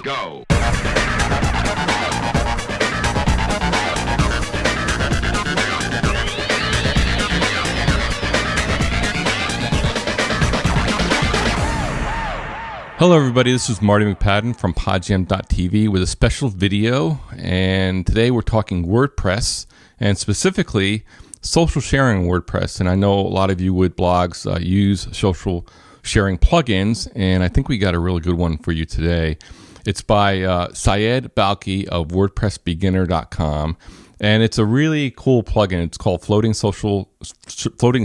go. Hello everybody, this is Marty McPadden from podjam.tv with a special video, and today we're talking WordPress and specifically social sharing WordPress. And I know a lot of you with blogs use social sharing plugins, and I think we got a really good one for you today. It's by Syed Balkhi of WordPressBeginner.com, and it's a really cool plugin. It's called Floating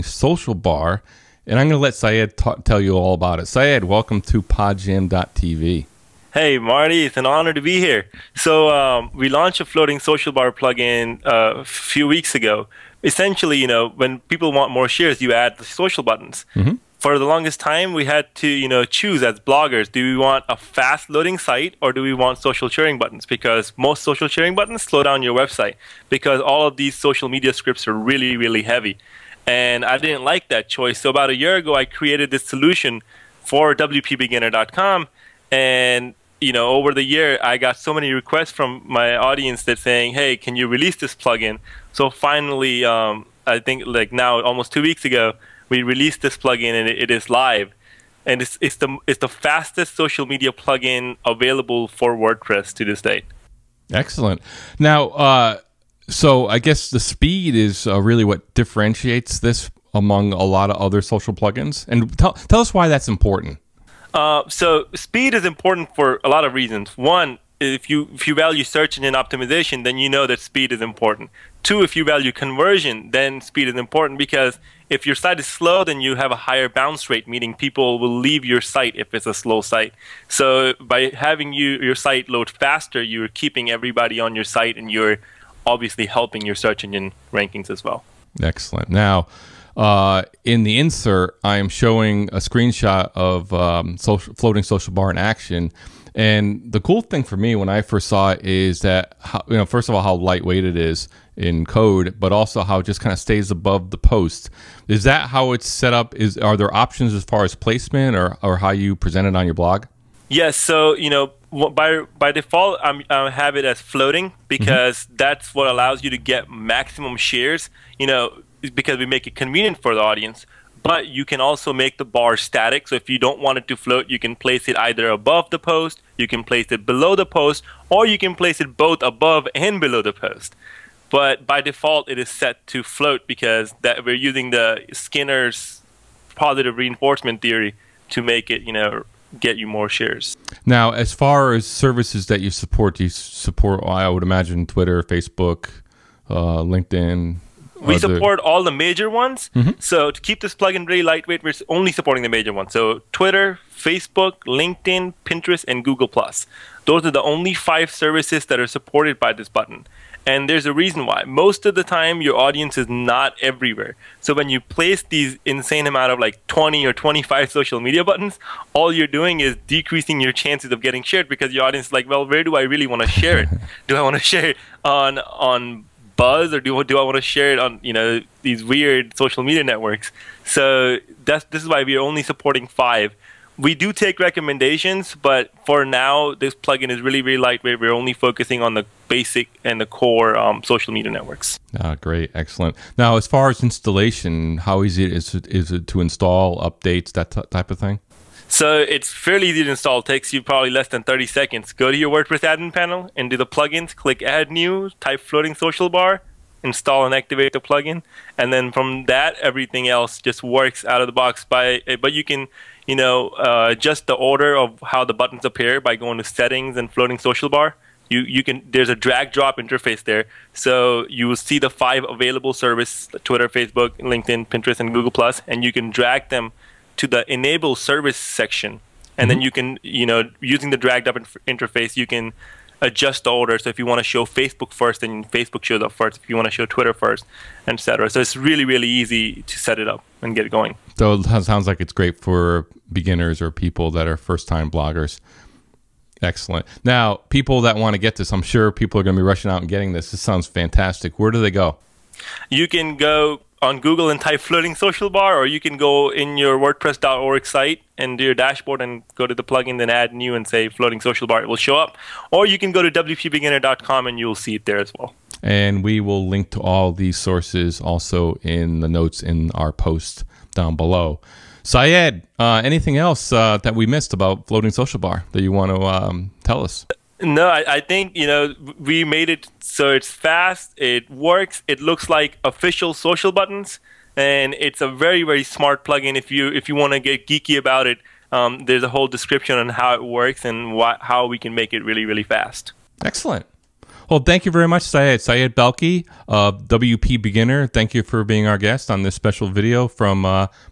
Social Bar. And I'm going to let Syed tell you all about it. Syed, welcome to podjam.tv. Hey, Marty, it's an honor to be here. So we launched a floating social bar plugin a few weeks ago. Essentially, when people want more shares, you add the social buttons. Mm-hmm. For the longest time, we had to, choose as bloggers, do we want a fast loading site or do we want social sharing buttons? Because most social sharing buttons slow down your website because all of these social media scripts are really, really heavy. And I didn't like that choice. So about a year ago, I created this solution for WPBeginner.com. And, over the year, I got so many requests from my audience that saying, hey, can you release this plugin? So finally, I think like now, almost 2 weeks ago, we released this plugin and it is live. And it's the fastest social media plugin available for WordPress to this date. Excellent. Now, so I guess the speed is really what differentiates this among a lot of other social plugins. And tell us why that's important. So speed is important for a lot of reasons. One, if you value search engine optimization, then you know that speed is important. Two, if you value conversion, then speed is important because if your site is slow, then you have a higher bounce rate, meaning people will leave your site if it's a slow site. So by having your site load faster, you're keeping everybody on your site and you're obviously helping your search engine rankings as well. Excellent. Now, in the insert, I am showing a screenshot of floating social bar in action. And the cool thing for me when I first saw it is that, first of all, how lightweight it is in code, but also how it just kind of stays above the post. Is that how it's set up? Are there options as far as placement or how you present it on your blog? Yes. So, by default, I have it as floating because that's what allows you to get maximum shares, because we make it convenient for the audience. But you can also make the bar static. So if you don't want it to float, you can place it either above the post, you can place it below the post, or you can place it both above and below the post. But by default, it is set to float because that we're using the Skinner's positive reinforcement theory to make it, get you more shares. Now, as far as services that you support, I would imagine Twitter, Facebook, LinkedIn. We support all the major ones. So to keep this plugin really lightweight, we're only supporting the major ones. So Twitter, Facebook, LinkedIn, Pinterest, and Google+. Those are the only 5 services that are supported by this button. And there's a reason why. Most of the time, your audience is not everywhere. So when you place these insane amount of like 20 or 25 social media buttons, all you're doing is decreasing your chances of getting shared because your audience is like, well, where do I really want to share it? Do I want to share it on Buzz or do I want to share it on these weird social media networks? So this is why we are only supporting 5. We do take recommendations, but for now, this plugin is really, really lightweight. We're only focusing on the basic and the core social media networks. Great. Excellent. Now, as far as installation, how easy is it to install, updates, that type of thing? So it's fairly easy to install. It takes you probably less than 30 seconds. Go to your WordPress admin panel, into the plugins, click Add New, type Floating Social Bar, install and activate the plugin, and then from that, everything else just works out of the box. But you can adjust the order of how the buttons appear by going to Settings and Floating Social Bar. There's a drag drop interface there, so you will see the 5 available services: Twitter, Facebook, LinkedIn, Pinterest, and Google+, and you can drag them to the Enable Service section, and then you can, using the dragged up interface, you can adjust the order. So if you want to show Facebook first, then Facebook shows up first. If you want to show Twitter first, etc. So it's really, really easy to set it up and get it going. So it sounds like it's great for beginners or people that are first-time bloggers. Excellent. Now, people that want to get this, I'm sure people are going to be rushing out and getting this. This sounds fantastic. Where do they go? You can go on Google and type floating social bar, or you can go in your WordPress.org site and do your dashboard and go to the plugin, then add new and say floating social bar. It will show up. Or you can go to wpbeginner.com and you'll see it there as well. And we will link to all these sources also in the notes in our post down below. Syed, anything else that we missed about floating social bar that you want to tell us? No, I think, we made it so it's fast, it works, it looks like official social buttons, and it's a very, very smart plugin. If you want to get geeky about it, there's a whole description on how it works and how we can make it really, really fast. Excellent. Well, thank you very much, Syed. Syed Balkhi of WP Beginner. Thank you for being our guest on this special video from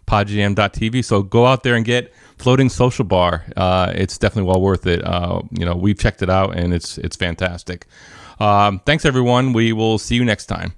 PodJam.tv. So go out there and get Floating Social Bar. It's definitely well worth it. We've checked it out and it's fantastic. Thanks, everyone. We will see you next time.